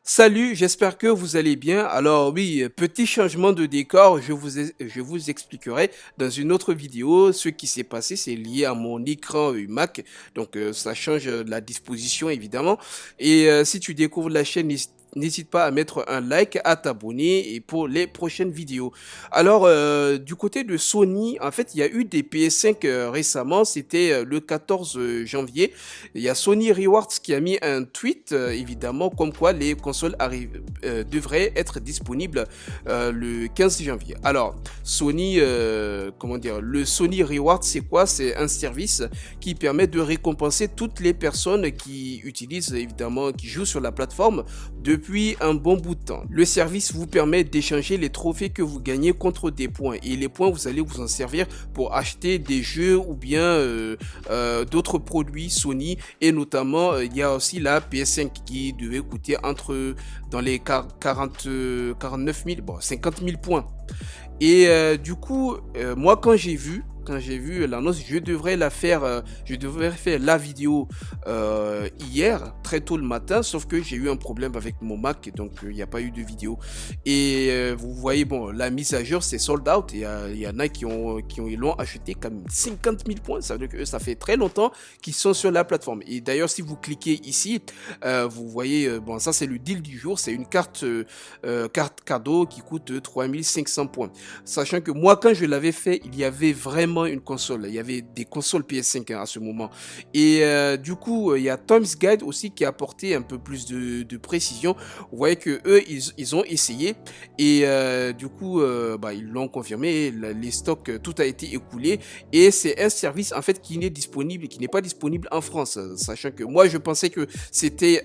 Salut, j'espère que vous allez bien. Alors oui, petit changement de décor, je vous expliquerai dans une autre vidéo ce qui s'est passé. C'est lié à mon écran Mac, donc ça change la disposition évidemment. Et si tu découvres la chaîne, n'hésite pas à mettre un like, à t'abonner et pour les prochaines vidéos. Alors du côté de Sony, en fait, il y a eu des PS5 récemment, c'était le 14 janvier. Il y a Sony Rewards qui a mis un tweet, évidemment, comme quoi les consoles devraient être disponibles le 15 janvier. Alors, Sony, comment dire, le Sony Rewards, c'est quoi? C'est un service qui permet de récompenser toutes les personnes qui utilisent, évidemment, qui jouent sur la plateforme depuis un bon bout de temps. Le service vous permet d'échanger les trophées que vous gagnez contre des points. Et les points, vous allez vous en servir pour acheter des jeux ou bien d'autres produits Sony. Et notamment, il y a aussi la PS5 qui devait coûter dans les 49 000, bon, 50 000 points. Et du coup, moi quand j'ai vu l'annonce, je devrais faire la vidéo hier, très tôt le matin, sauf que j'ai eu un problème avec mon Mac, et donc il n'y a pas eu de vidéo. Et vous voyez, bon, la mise à jour, c'est sold out, il y en a ils l'ont acheté comme 50 000 points, ça veut dire que ça fait très longtemps qu'ils sont sur la plateforme. Et d'ailleurs, si vous cliquez ici, vous voyez, bon, ça c'est le deal du jour, c'est une carte cadeau qui coûte 3500 points. Sachant que moi, quand je l'avais fait, il y avait vraiment une console. Il y avait des consoles PS5 à ce moment. Et du coup, il y a Tom's Guide aussi qui a apporté un peu plus de précision. Vous voyez que eux, ils ont essayé et du coup, ils l'ont confirmé. Les stocks, tout a été écoulé et c'est un service en fait qui n'est pas disponible en France. Sachant que moi, je pensais que c'était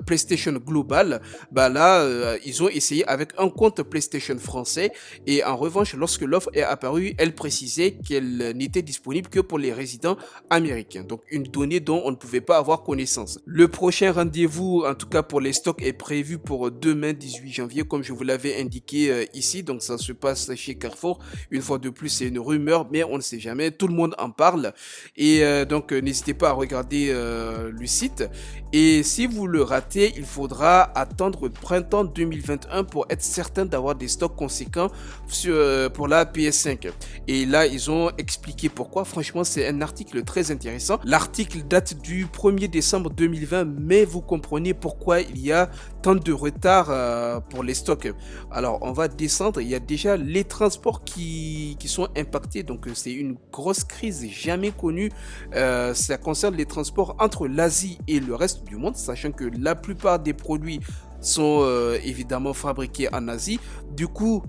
PlayStation Global. Bah là, ils ont essayé avec un compte PlayStation français et en revanche, lorsque l'offre est apparue, elle précisait qu'elle n'était disponible que pour les résidents américains. Donc une donnée dont on ne pouvait pas avoir connaissance. Le prochain rendez-vous, en tout cas pour les stocks, est prévu pour demain 18 janvier, comme je vous l'avais indiqué ici. Donc ça se passe chez Carrefour. Une fois de plus, c'est une rumeur, mais on ne sait jamais. Tout le monde en parle. Et donc n'hésitez pas à regarder le site. Et si vous le ratez, il faudra attendre printemps 2021 pour être certain d'avoir des stocks conséquents pour la PS5. Et là, ils ont expliqué pourquoi. Franchement, c'est un article très intéressant. L'article date du 1er décembre 2020, mais vous comprenez pourquoi il y a tant de retard pour les stocks. Alors, on va descendre. Il y a déjà les transports qui sont impactés. Donc, c'est une grosse crise jamais connue. Ça concerne les transports entre l'Asie et le reste du monde, sachant que la plupart des produits sont évidemment fabriqués en Asie. Du coup,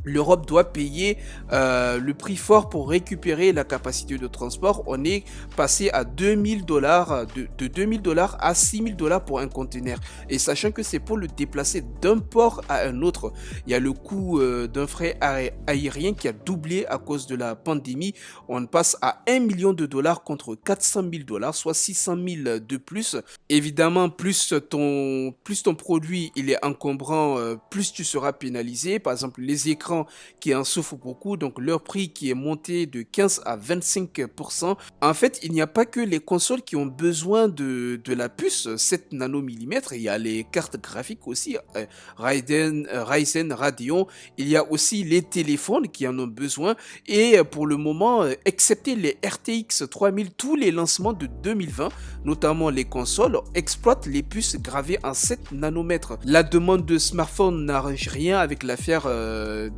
l'Europe doit payer le prix fort pour récupérer la capacité de transport. On est passé à 2000 $, de 2000 $ à 6000 $ pour un conteneur. Et sachant que c'est pour le déplacer d'un port à un autre, il y a le coût d'un frais aérien qui a doublé à cause de la pandémie. On passe à 1 million de dollars contre 400 000 $, soit 600 000 de plus. Évidemment, plus ton produit il est encombrant, plus tu seras pénalisé. Par exemple, les écrans qui en souffrent beaucoup, donc leur prix qui est monté de 15 à 25%. En fait, il n'y a pas que les consoles qui ont besoin de la puce 7 nanomillimètres, il y a les cartes graphiques aussi, Ryzen, Radeon, il y a aussi les téléphones qui en ont besoin et pour le moment, excepté les RTX 3000, tous les lancements de 2020, notamment les consoles, exploitent les puces gravées en 7 nanomètres. La demande de smartphones n'arrange rien avec l'affaire.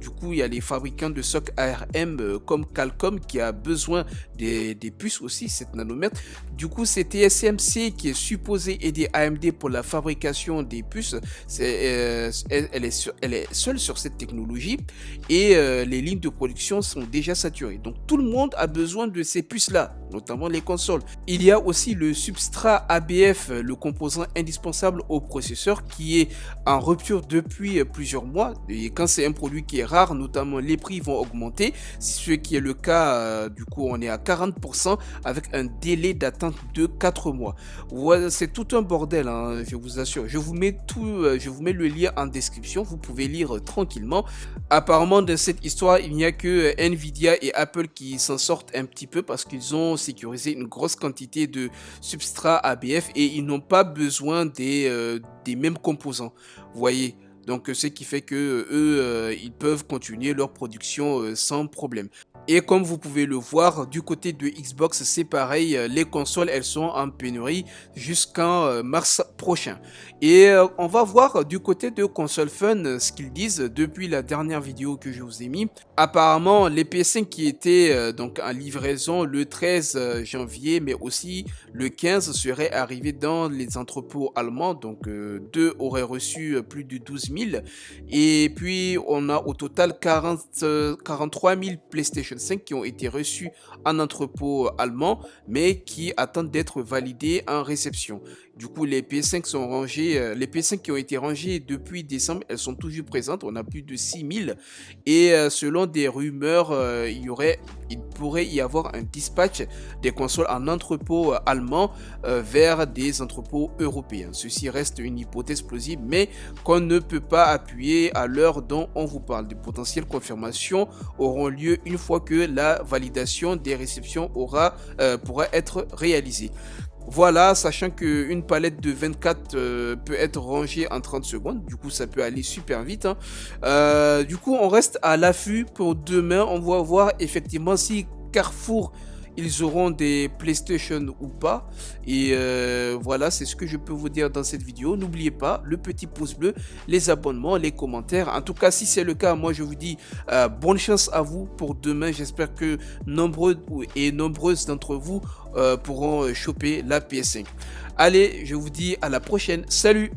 Du coup, il y a les fabricants de SoC ARM comme Qualcomm qui a besoin des puces aussi, 7 nanomètres. Du coup, c'est TSMC qui est supposé aider AMD pour la fabrication des puces. Elle est seule sur cette technologie et les lignes de production sont déjà saturées. Donc, tout le monde a besoin de ces puces-là, notamment les consoles. Il y a aussi le substrat ABF, le composant indispensable au processeur qui est en rupture depuis plusieurs mois. Et quand c'est un produit qui est rare, notamment les prix vont augmenter. Ce qui est le cas, du coup, on est à 40% avec un délai d'attente de 4 mois. Voilà, c'est tout un bordel, hein, je vous assure. Je vous mets le lien en description, vous pouvez lire tranquillement. Apparemment, dans cette histoire, il n'y a que Nvidia et Apple qui s'en sortent un petit peu parce qu'ils ont sécuriser une grosse quantité de substrat ABF et ils n'ont pas besoin des mêmes composants. Vous voyez? Donc, ce qui fait que eux, ils peuvent continuer leur production sans problème. Et comme vous pouvez le voir, du côté de Xbox, c'est pareil, les consoles, elles sont en pénurie jusqu'en mars prochain. Et on va voir du côté de Console Fun ce qu'ils disent depuis la dernière vidéo que je vous ai mis. Apparemment, les PS5 qui étaient donc en livraison le 13 janvier, mais aussi le 15 seraient arrivés dans les entrepôts allemands. Donc, deux auraient reçu plus de 12 000. Et puis, on a au total 43 000 PlayStation 5 qui ont été reçus en entrepôt allemand, mais qui attendent d'être validés en réception. Du coup, les PS5 sont rangés, les PS5 qui ont été rangés depuis décembre, elles sont toujours présentes. On a plus de 6 000. Et selon des rumeurs, il pourrait y avoir un dispatch des consoles en entrepôt allemand vers des entrepôts européens. Ceci reste une hypothèse plausible, mais qu'on ne peut pas appuyer à l'heure dont on vous parle. De potentielles confirmations auront lieu une fois que la validation des réceptions pourra être réalisée. Voilà, sachant qu'une palette de 24 peut être rangée en 30 secondes, du coup ça peut aller super vite, hein. Du coup on reste à l'affût pour demain, on va voir effectivement si Carrefour ils auront des PlayStation ou pas. Et voilà, c'est ce que je peux vous dire dans cette vidéo. N'oubliez pas le petit pouce bleu, les abonnements, les commentaires. En tout cas, si c'est le cas, moi je vous dis bonne chance à vous pour demain. J'espère que nombreux et nombreuses d'entre vous pourront choper la PS5. Allez, je vous dis à la prochaine. Salut!